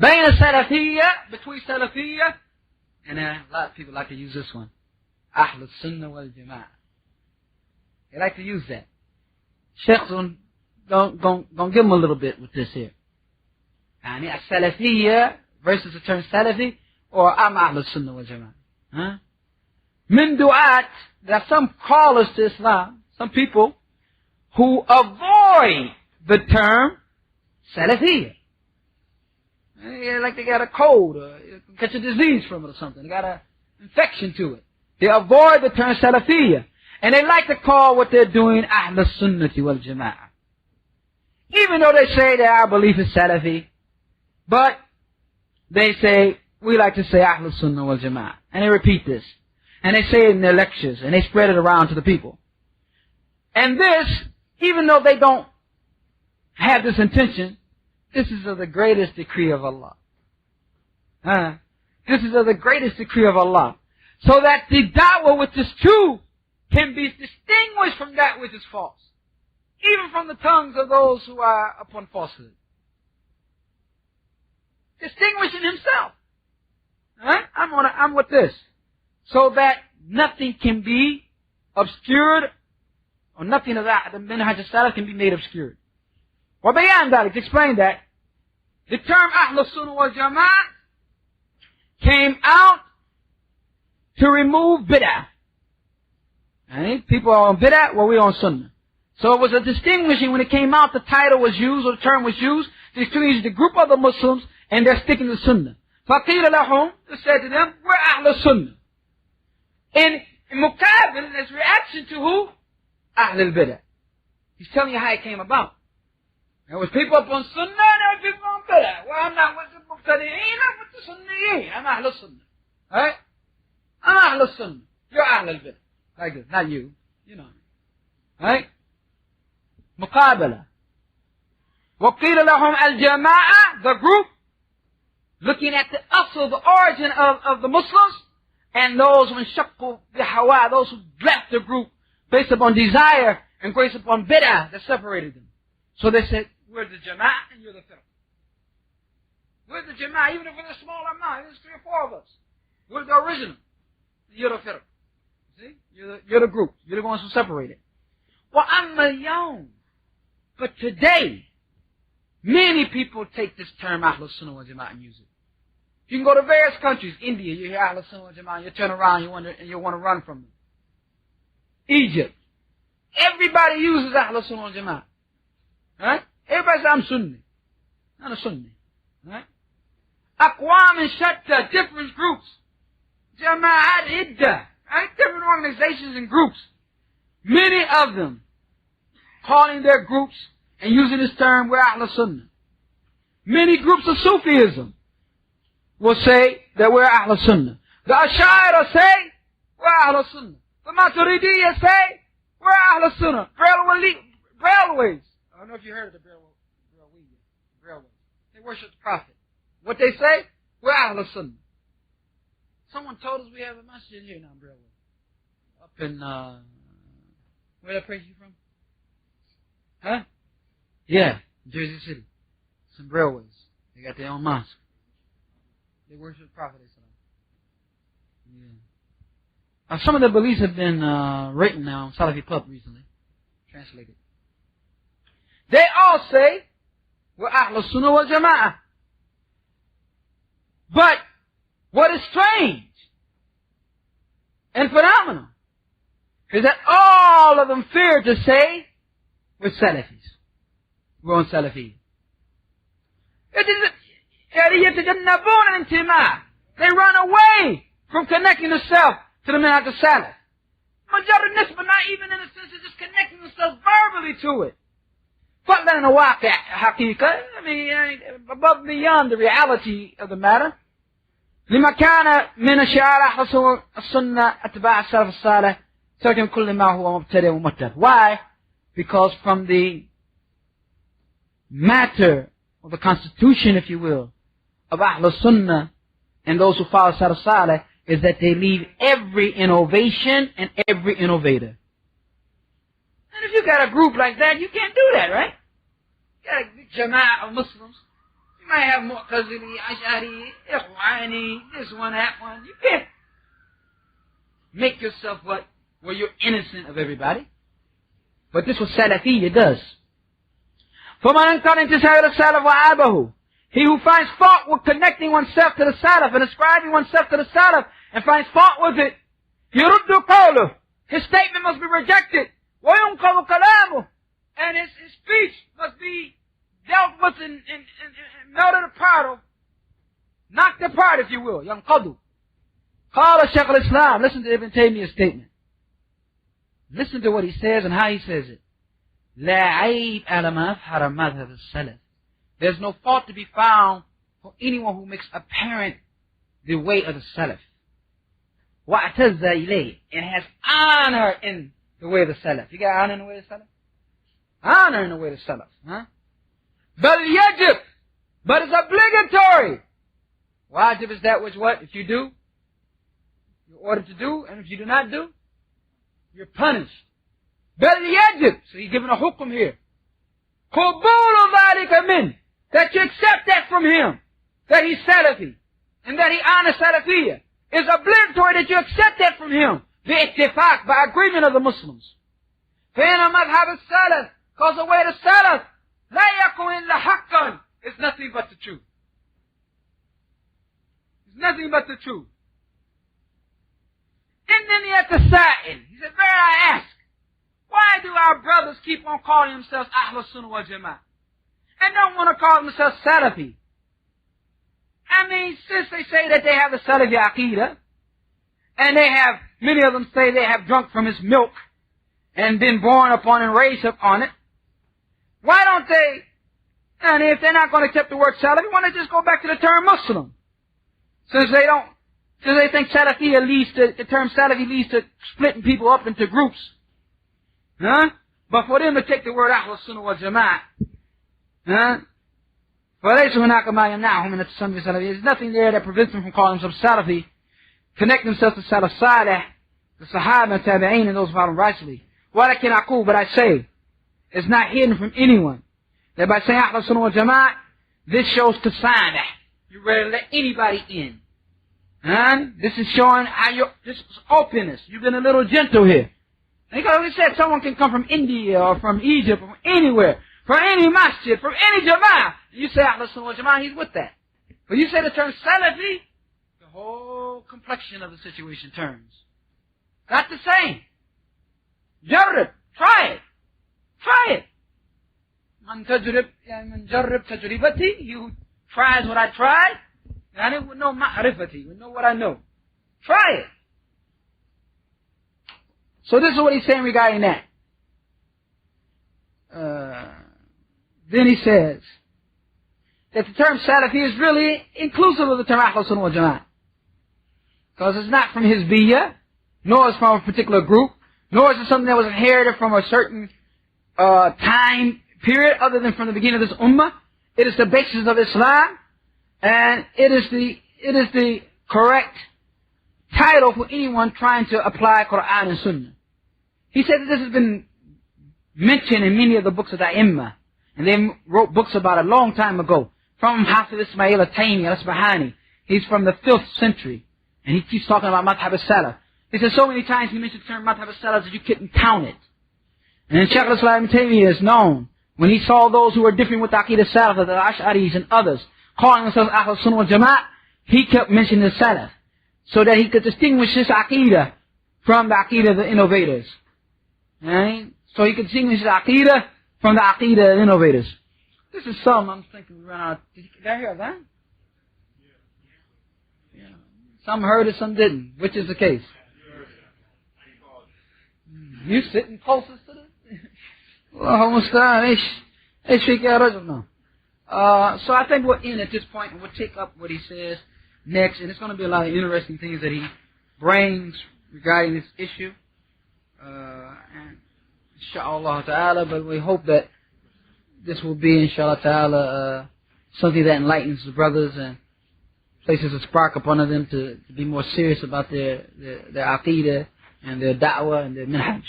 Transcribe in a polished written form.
Bain salafiyya, between salafiyya, and a lot of people like to use this one. Ahlus Sunnah wal Jammah. They like to use that. Sheikh's gonna give them a little bit with this here. Yani salafiyya versus the term salafi, or I'm Ahlus Sunnah wal Jammah. Huh? Min du'at, there are some callers to Islam, some people who avoid the term salafiyya. Like they got a cold, or catch a disease from it or something. They got an infection to it. They avoid the term salafiyya. And they like to call what they're doing Ahlus Sunnati wal Jama'ah. Even though they say that our belief is salafi, but they say, we like to say Ahlus Sunnah wal Jama'ah. And they repeat this. And they say it in their lectures, and they spread it around to the people. And this, even though they don't have this intention, this is of the greatest decree of Allah. This is of the greatest decree of Allah. So that the da'wah which is true can be distinguished from that which is false. Even from the tongues of those who are upon falsehood. Distinguishing himself. I'm with this. So that nothing can be obscured, or nothing of that, the minhaj as-salaf can be made obscured. وبيان ذلك, to explain that, the term Ahlus Sunnah wal Jama'ah came out to remove bid'ah. Right? People are on bid'ah, well, we're on sunnah. So it was a distinguishing, when it came out, the title was used, or the term was used, to distinguish the group of the Muslims, and they're sticking to sunnah. فَقِيلَ لَهُمْ, they said to them, we're Ahlus Sunnah. In muqabil, as reaction to who? Ahlul Bid'ah. He's telling you how it came about. There was people up on Sunnah, and there were people on Bid'ah. Well, I'm not with the Muqtadi'een, I'm with the Sunniyeen. I'm Ahlus Sunnah. Right? I'm Ahlus Sunnah. You're Ahlul Bid'ah. Like this. Not you. You know. Right? Muqabala. وَقِيلَ لَهُمْ الْجَمَاعَةِ, the group, looking at the asl, the origin of the Muslims, and those who shakku bihawa, those who left the group based upon desire and based upon bid'ah that separated them. So they said, we're the Jama'ah and you're the firq. We're the Jama'ah, even if we're a small amount, there's 3 or 4 of us. We're the original. You're the firq. See? You're the group. You're the ones who separate it. Well, I'm a young. But today, many people take this term Ahlus Sunnah wal Jama'ah and use it. You can go to various countries. India, you hear Ahlus Sunnah wal Jama'ah, you turn around, you want to run from them. Egypt. Everybody uses Ahlus Sunnah wal Jama'ah. Right? Everybody says, I'm Sunni. Not a Sunni. Right? Aqwam and Shatta, different groups. Jama'at Idda. Right? Different organizations and groups. Many of them calling their groups and using this term, we're Ahlus Sunnah. Many groups of Sufism will say that we're Ahlus Sunnah. The Ash'ari say, we're Ahlus Sunnah. The Maturidiyya say, we're Ahlus Sunnah. Brailways. I don't know if you heard of the Brailways. They worship the Prophet. What they say? We're Ahlus Sunnah. Someone told us we have a masjid here now in Brailway. Up in, where that place you from? Huh? Yeah, Jersey City. Some Brailways. They got their own mosque. They worship the Prophet. Yeah. Some of the beliefs have been written now on Salafi Pub recently. Translated. They all say, we're Ahlus Sunnah wal Jama'ah. But, what is strange and phenomenal is that all of them fear to say, we're Salafis. We're on Salafi. They run away from connecting themselves to the Minhaj as-Salaf. Majority nisbah, not even in the sense of just connecting themselves verbally to it. فضلا عن واقع حقيقة, I mean, above beyond the reality of the matter. لما كان من شعار أهل السنة أتباع السلف الصالح ترجم كل ما هو مبتدئ ومتر. Why? Because from the matter of the constitution, if you will, of Ahlus Sunnah and those who follow Salaf Saleh is that they leave every innovation and every innovator. And if you got a group like that, you can't do that, right? You got a big Jammah of Muslims. You might have Mu'tazili, Ash'ari, Ikhwani, this one, that one. You can't make yourself what? Well, you're innocent of everybody. But this was Salafiyya does. فَمَنْ أَنْكَرَ انْتِسَابَ السَّلَفِ وَعَابَهُ. He who finds fault with connecting oneself to the Salaf and ascribing oneself to the Salaf and finds fault with it, يَرُدُّ قَوْلُهُ. His statement must be rejected. وَيُنْقَضُ كَلَامُهُ. And his speech must be dealt with and melted apart, or knocked apart, if you will. يَنْقَضُ. قال الشيخ الإسلام. Listen to Ibn Taymiyyah's statement. Listen to what he says and how he says it. لا عيب على ما أظهر مذهب السلف. There's no fault to be found for anyone who makes apparent the way of the Salaf. وَاعْتَزَّ إِلَيْهِ. And has honor in the way of the Salaf. You got honor in the way of the Salaf? Honor in the way of the Salaf. Huh? بَلْ يَجِبْ. But it's obligatory. Wajib is that which what? If you do, you're ordered to do, and if you do not do, you're punished. بَلْ يَجِبْ. So he's giving a hukum here. قُبُولُ ذَلِكَ مِنْ. That you accept that from him. That he's Salafi. And that he honors Salafiyya. It's obligatory that you accept that from him. بِإِتِّفَاق. By agreement of the Muslims. فَإِنَ مَذْهَبَ السَّلَفِ. Because the way the Salaf, لَا يَكُنْ إِلَّا حَقًّا. It's nothing but the truth. It's nothing but the truth. إِنَّنِي أَتَسَائِلُ. He said, "Very I ask, why do our brothers keep on calling themselves Ahlus Sunnah wal Jammah and don't want to call themselves Salafi? I mean, since they say that they have the Salafi Aqidah, and they have, many of them say they have drunk from his milk and been born upon and raised up on it, why don't they, and if they're not going to accept the word Salafi, why don't they just go back to the term Muslim? Since they think Salafiyya leads to, the term Salafi leads to splitting people up into groups. Huh? But for them to take the word Ahlus Sunnah wal Jammah, there's nothing there that prevents them from calling themselves Salafi, connect themselves to Salaf Salih, the Sahaba and Tabi'een, and those who follow them righteously. What I cannot call, but I say, it's not hidden from anyone that by saying Ahlus Sunnah wal Jammah, this shows tasamih. You're ready to let anybody in. This is showing how this is openness. You've been a little gentle here. Because we said someone can come from India or from Egypt or from anywhere, from any masjid, from any jama'ah. You say Ahlus Sunnah wal Jama'ah, he's with that. But you say the term Salafi, the whole complexion of the situation turns. Not the same. Jarrib, try it. Try it. Man jarrib tajribati, he who tries what I tried, and with no ma'rifati, with know what I know. Try it. So this is what he's saying regarding that. Then he says that the term Salafi is really inclusive of the term Ahlus Sunnah wal Jama'ah. Because it's not from Hizbiyya, nor is it from a particular group, nor is it something that was inherited from a certain time period other than from the beginning of this ummah. It is the basis of Islam, and it is the correct title for anyone trying to apply Quran and Sunnah. He said that this has been mentioned in many of the books of the Imam, and they wrote books about it a long time ago. From Hafiz Ismail al-Taymi al-Asbahani. He's from the 5th century, and he keeps talking about Madhab al-Salaf. He said so many times he mentioned the term Madhab al-Salaf that you couldn't count it. And Shaykh al-Islam ibn Taymiyyah is known, when he saw those who were different with the Aqidah Salaf, the Ash'aris and others, calling themselves Ahlus Sunnah wal Jama'ah, he kept mentioning the Salaf, so that he could distinguish his Aqidah from the Aqidah of the innovators. Right? So he could distinguish his Aqidah from the Aqidah of the innovators. This is something I'm thinking we run out. Did I hear that? Yeah. Some heard it, some didn't. Which is the case? You sitting closest to this? So I think we'll end at this point, and we'll take up what he says next, and it's going to be a lot of interesting things that he brings regarding this issue. And inshallah ta'ala, but we hope that this will be, inshallah ta'ala, something that enlightens the brothers and places a spark upon them to be more serious about their aqidah and their da'wah and their minhaj.